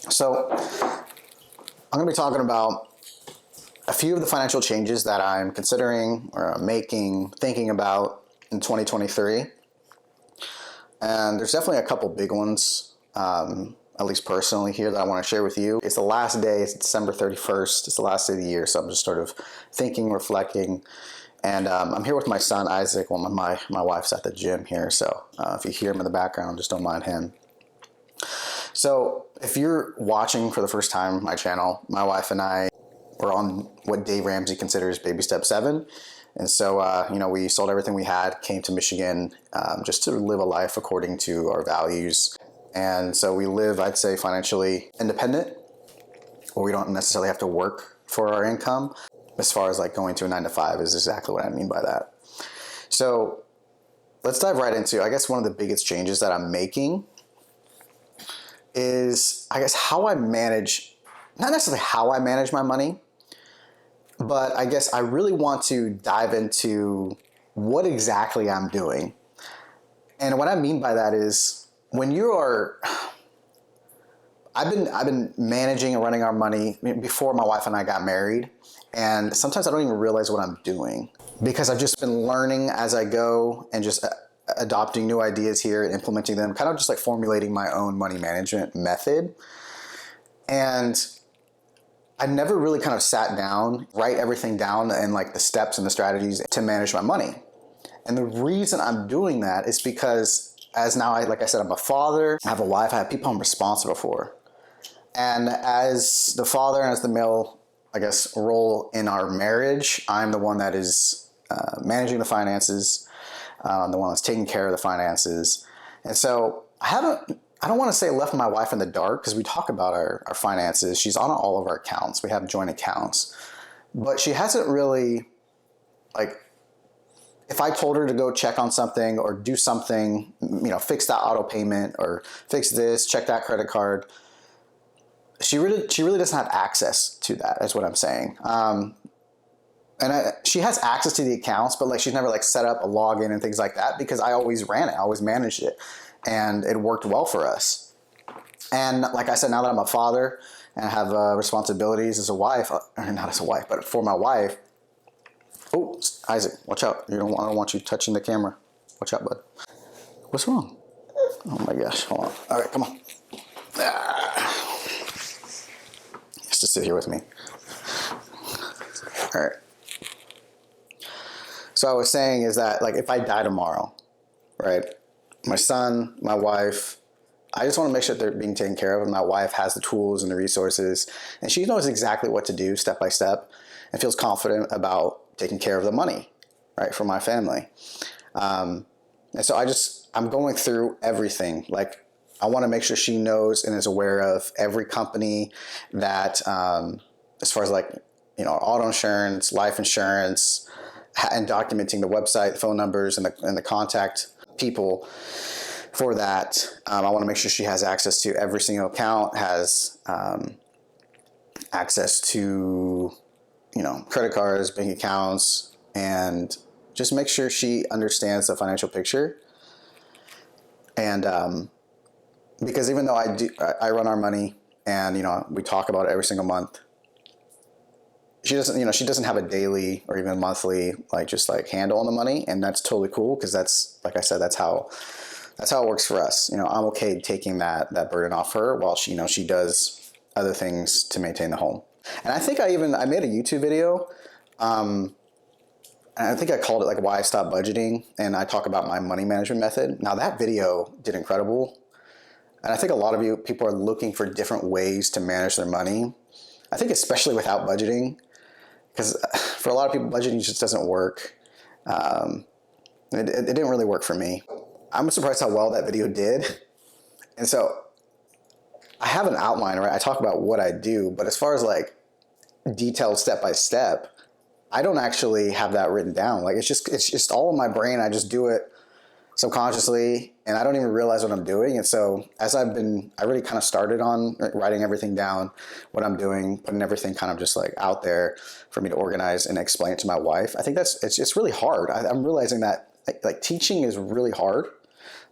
So I'm going to be talking about a few of the financial changes that I'm considering or I'm making, thinking about in 2023. And there's definitely a couple big ones, at least personally here, that I want to share with you. It's the last day, it's December 31st. It's the last day of the year, so I'm just sort of thinking, reflecting. And I'm here with my son, Isaac. Well, my wife's at the gym here, so if you hear him in the background, just don't mind him. So if you're watching for the first time my channel, my wife and I were on what Dave Ramsey considers baby step 7. And so, we sold everything we had, came to Michigan just to live a life according to our values. And so we live, I'd say, financially independent, where we don't necessarily have to work for our income. As far as like going to a 9-to-5 is exactly what I mean by that. So let's dive right into, I guess, one of the biggest changes that I'm making is, I guess, how I manage, not necessarily how I manage my money, but I guess I really want to dive into what exactly I'm doing. And what I mean by that is when you are, I've been managing and running our money before my wife and I got married. And sometimes I don't even realize what I'm doing because I've just been learning as I go and just adopting new ideas here and implementing them, kind of just like formulating my own money management method. And I never really kind of sat down, write everything down and like the steps and the strategies to manage my money. And the reason I'm doing that is because as now, like I said, I'm a father, I have a wife, I have people I'm responsible for. And as the father and as the male, I guess, role in our marriage, I'm the one that is managing the finances. I'm the one that's taking care of the finances. And so I don't want to say left my wife in the dark because we talk about our finances. She's on all of our accounts. We have joint accounts. But she hasn't really, like, if I told her to go check on something or do something, fix that auto payment or fix this, check that credit card, she really doesn't have access to that, is what I'm saying. She has access to the accounts, but like she's never like set up a login and things like that because I always ran it, I always managed it, and it worked well for us. And like I said, now that I'm a father and I have responsibilities as a wife, not as a wife, but for my wife. Oh, Isaac, watch out! I don't want you touching the camera. Watch out, bud. What's wrong? Oh my gosh! Hold on. All right, come on. Just sit here with me. All right. So I was saying is that, like, if I die tomorrow, right, my son, my wife, I just want to make sure that they're being taken care of, and my wife has the tools and the resources, and she knows exactly what to do step by step and feels confident about taking care of the money, right, for my family. And so I'm going through everything. Like, I want to make sure she knows and is aware of every company that, as far as like, auto insurance, life insurance, and documenting the website, the phone numbers, and the contact people for that. I want to make sure she has access to every single account, has access to, credit cards, bank accounts, and just make sure she understands the financial picture. And because even though I run our money and, we talk about it every single month, she doesn't have a daily or even monthly, handle on the money. And that's totally cool. Cause that's, like I said, that's how it works for us. I'm okay taking that burden off her while she does other things to maintain the home. And I think I made a YouTube video. And I think I called it like why I stopped budgeting. And I talk about my money management method. Now that video did incredible. And I think a lot of people are looking for different ways to manage their money. I think especially without budgeting, because for a lot of people, budgeting just doesn't work. It didn't really work for me. I'm surprised how well that video did. And so I have an outline, right? I talk about what I do, but as far as like detailed step by step, I don't actually have that written down. Like it's just all in my brain. I just do it subconsciously and I don't even realize what I'm doing. And so as I really kind of started on writing everything down, what I'm doing, putting everything kind of just like out there for me to organize and explain it to my wife. I think it's really hard. I'm realizing that like teaching is really hard.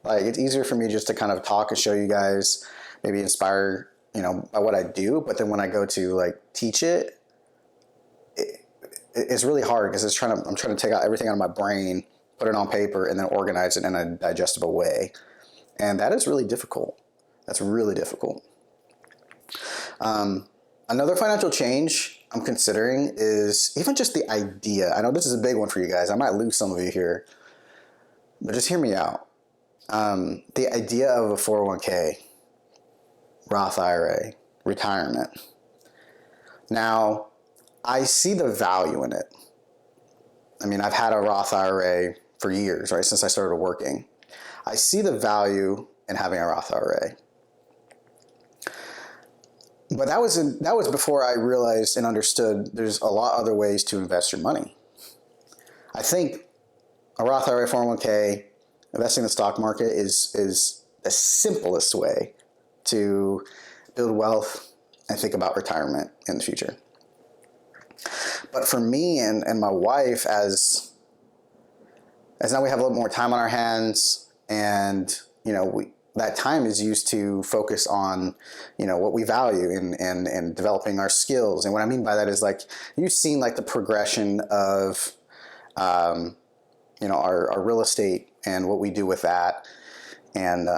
Like it's easier for me just to kind of talk and show you guys, maybe inspire by what I do. But then when I go to like teach it, it's really hard because I'm trying to take out everything out of my brain, put it on paper, and then organize it in a digestible way. And that is really difficult. That's really difficult. Another financial change I'm considering is even just the idea. I know this is a big one for you guys. I might lose some of you here, but just hear me out. The idea of a 401k, Roth IRA, retirement. Now, I see the value in it. I mean, I've had a Roth IRA for years, right, since I started working. I see the value in having a Roth IRA. But that was before I realized and understood there's a lot other ways to invest your money. I think a Roth IRA, 401k, investing in the stock market is the simplest way to build wealth and think about retirement in the future. But for me and my wife, as now we have a little more time on our hands, and that time is used to focus on what we value and developing our skills. And what I mean by that is, like, you've seen like the progression of our real estate and what we do with that, and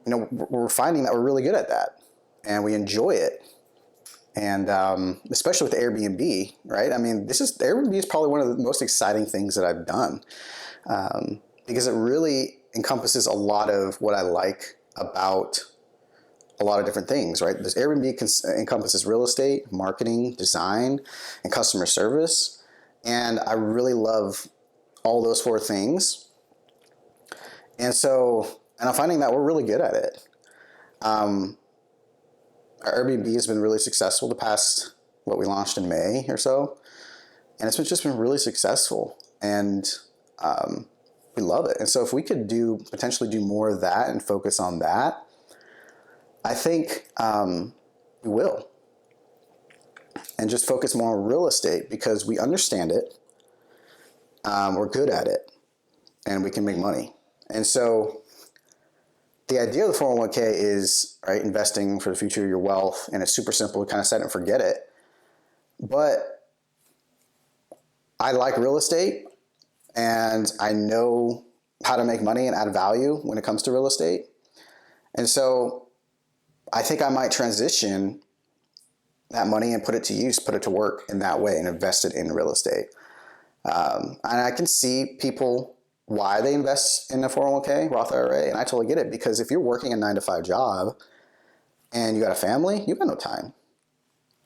we're finding that we're really good at that and we enjoy it. And especially with Airbnb, right? I mean, Airbnb is probably one of the most exciting things that I've done, because it really encompasses a lot of what I like about a lot of different things, right? This Airbnb encompasses real estate, marketing, design, and customer service. And I really love all those 4 things. And I'm finding that we're really good at it. Our Airbnb has been really successful the past, we launched in May or so. And it's just been really successful. And we love it. And so if we could potentially do more of that and focus on that, I think we will. And just focus more on real estate because we understand it. We're good at it. And we can make money. And so the idea of the 401k is, right, investing for the future of your wealth, and it's super simple to kind of set it and forget it. But I like real estate, and I know how to make money and add value when it comes to real estate. And so I think I might transition that money and put it to use, put it to work in that way, and invest it in real estate. And I can see people why they invest in a 401k, Roth IRA, and I totally get it, because if you're working a 9-to-5 job and you got a family, you got no time,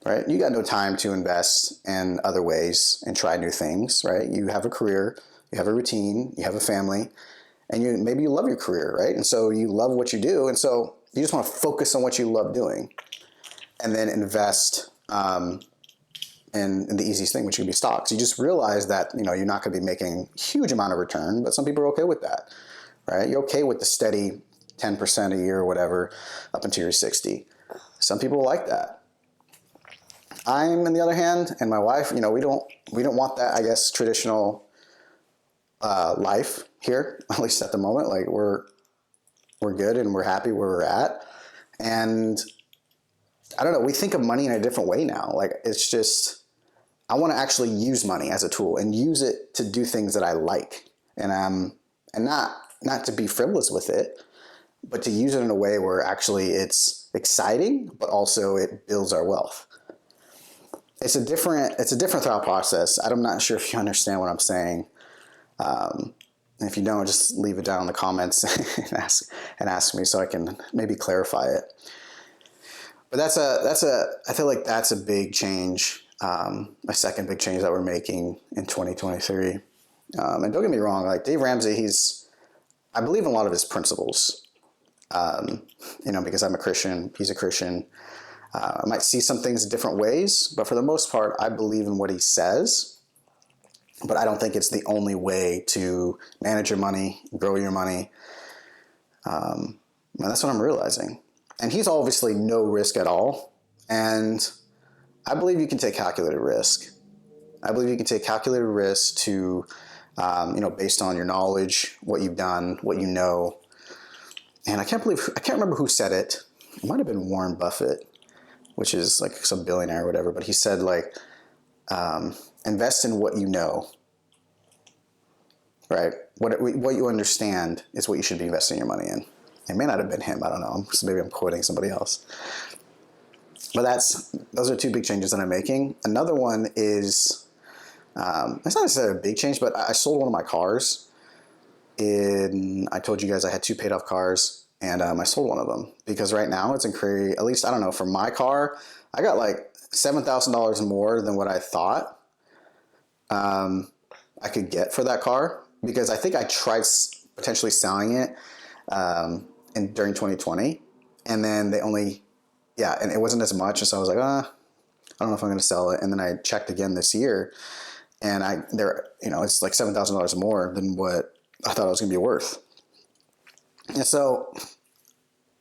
right? You got no time to invest in other ways and try new things, right? You have a career, you have a routine, you have a family, and maybe you love your career, right? And so you love what you do, and so you just want to focus on what you love doing, and then invest in the easiest thing, which could be stocks. You just realize that you're not going to be making a huge amount of return, but some people are okay with that, right? You're okay with the steady 10% a year or whatever up until you're 60. Some people like that. I'm, on the other hand, and my wife, we don't want that, I guess, traditional life here, at least at the moment. Like we're good and we're happy where we're at, and I don't know. We think of money in a different way now. Like it's just, I want to actually use money as a tool and use it to do things that I like, and not to be frivolous with it, but to use it in a way where actually it's exciting, but also it builds our wealth. It's a different thought process. I'm not sure if you understand what I'm saying. If you don't, just leave it down in the comments and ask me so I can maybe clarify it. But I feel like that's a big change, a second big change that we're making in 2023. And don't get me wrong, like Dave Ramsey, I believe in a lot of his principles, because I'm a Christian, he's a Christian. I might see some things different ways, but for the most part, I believe in what he says. But I don't think it's the only way to manage your money, grow your money. And that's what I'm realizing. And he's obviously no risk at all. And I believe you can take calculated risk. I believe you can take calculated risk to, based on your knowledge, what you've done, what you know. And I can't remember who said it, it might have been Warren Buffett, which is like some billionaire or whatever, but he said like, invest in what you know, right? What you understand is what you should be investing your money in. It may not have been him. I don't know. So maybe I'm quoting somebody else. But those are two big changes that I'm making. Another one is, it's not necessarily a big change, but I sold one of my cars. I told you guys I had 2 paid off cars, and I sold one of them because right now it's incredibly, at least I don't know, for my car, I got like $7,000 more than what I thought I could get for that car, because I think I tried potentially selling it during 2020, and then and it wasn't as much, and so I was like, I don't know if I'm going to sell it. And then I checked again this year, and it's like $7,000 more than what I thought it was going to be worth. And so,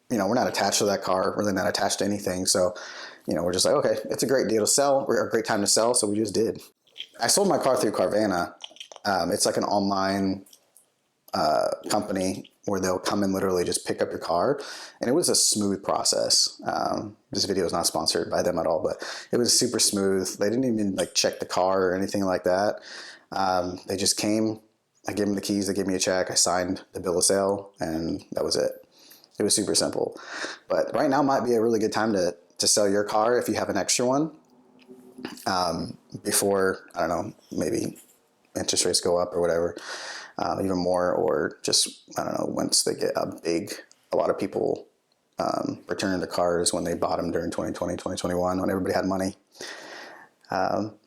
we're not attached to that car, really not attached to anything. So, we're just like, okay, it's a great deal to sell, or a great time to sell. So we just did. I sold my car through Carvana. It's like an online company where they'll come and literally just pick up your car. And it was a smooth process. This video is not sponsored by them at all, but it was super smooth. They didn't even like check the car or anything like that. They just came, I gave them the keys, they gave me a check, I signed the bill of sale, and that was it. It was super simple. But right now might be a really good time to sell your car if you have an extra one. Before, I don't know, maybe interest rates go up or whatever, even more, or just, I don't know, once they get a lot of people returning the cars when they bought them during 2020, 2021, when everybody had money.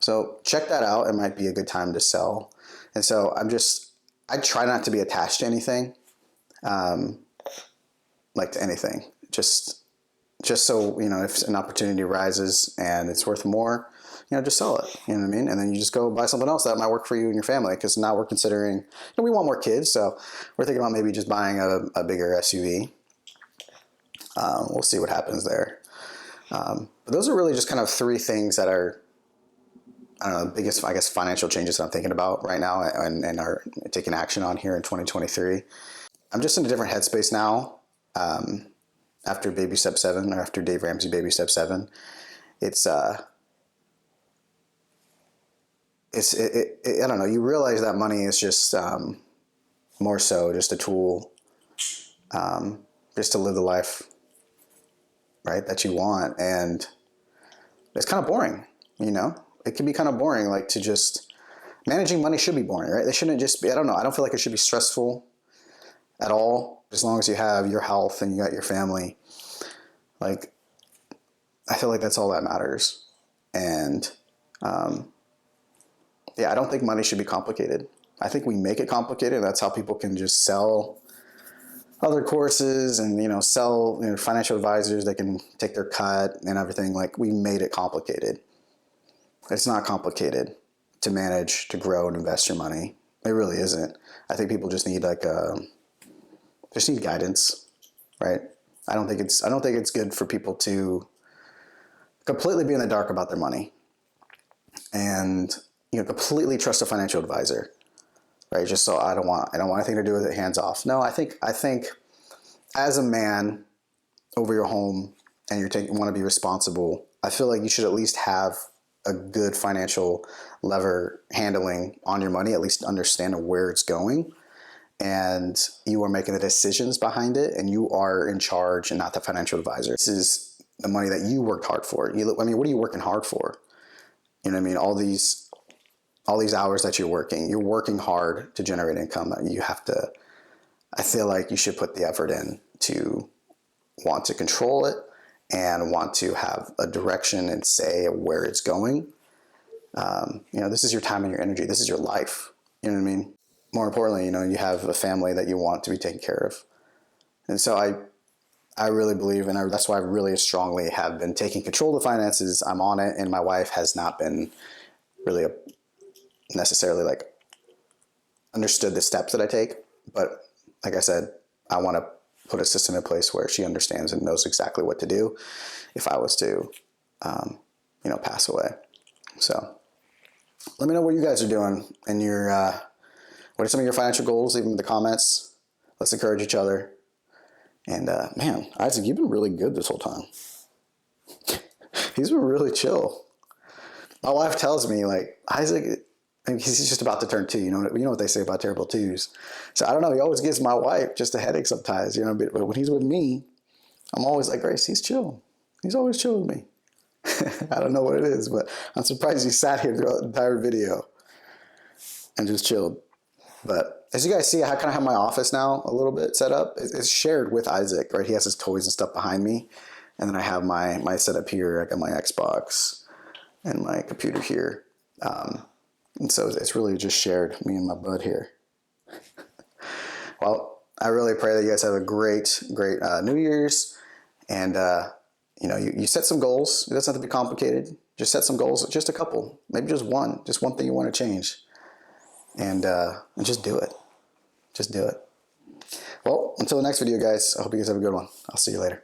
So check that out. It might be a good time to sell. And so I try not to be attached to anything, like to anything, just so, if an opportunity arises and it's worth more, just sell it, you know what I mean? And then you just go buy something else that might work for you and your family. Because now we're considering, we want more kids. So we're thinking about maybe just buying a bigger SUV. We'll see what happens there. But those are really just kind of 3 things that are, I don't know, the biggest, I guess, financial changes that I'm thinking about right now and are taking action on here in 2023. I'm just in a different headspace now. After baby step 7, or after Dave Ramsey baby step 7, I don't know, you realize that money is just more so just a tool, just to live the life, right, that you want. And it's kind of boring, it can be kind of boring, like to just, managing money should be boring, right? They shouldn't just be, I don't know, I don't feel like it should be stressful at all, as long as you have your health and you got your family. Like, I feel like that's all that matters. And I don't think money should be complicated. I think we make it complicated. That's how people can just sell other courses and, sell financial advisors. They can take their cut and everything. Like, we made it complicated. It's not complicated to manage, to grow, and invest your money. It really isn't. I think people just need need guidance, right? I don't think it's good for people to completely be in the dark about their money and completely trust a financial advisor, right? Just so I don't want anything to do with it, hands off. No, I think as a man over your home and you want to be responsible, I feel like you should at least have a good financial lever handling on your money, at least understand where it's going. And you are making the decisions behind it, and you are in charge and not the financial advisor. This is the money that you worked hard for. What are you working hard for? You know what I mean? All these hours that you're working hard to generate income. I feel like you should put the effort in to want to control it and want to have a direction and say where it's going. This is your time and your energy. This is your life. You know what I mean? More importantly, you have a family that you want to be taken care of. And so I really believe, and that's why I really strongly have been taking control of the finances. I'm on it, and my wife has not been really necessarily understood the steps that I take. But like I said, I want to put a system in place where she understands and knows exactly what to do if I was to, pass away. So let me know what you guys are doing and what are some of your financial goals? Leave them in the comments. Let's encourage each other. And man, Isaac, you've been really good this whole time. He's been really chill. My wife tells me, like, Isaac, and he's just about to turn 2. You know what they say about terrible twos. So I don't know. He always gives my wife just a headache sometimes. But when he's with me, I'm always like, Grace, he's chill. He's always chill with me. I don't know what it is, but I'm surprised he sat here throughout the entire video and just chilled. But as you guys see, I kind of have my office now a little bit set up. It's shared with Isaac, right? He has his toys and stuff behind me. And then I have my setup here. I got my Xbox and my computer here. And so it's really just shared, me and my bud here. Well, I really pray that you guys have a great New Year's. And, you set some goals. It doesn't have to be complicated. Just set some goals, just a couple, maybe just one thing you want to change. And just do it. Just do it. Well, until the next video, guys, I hope you guys have a good one. I'll see you later.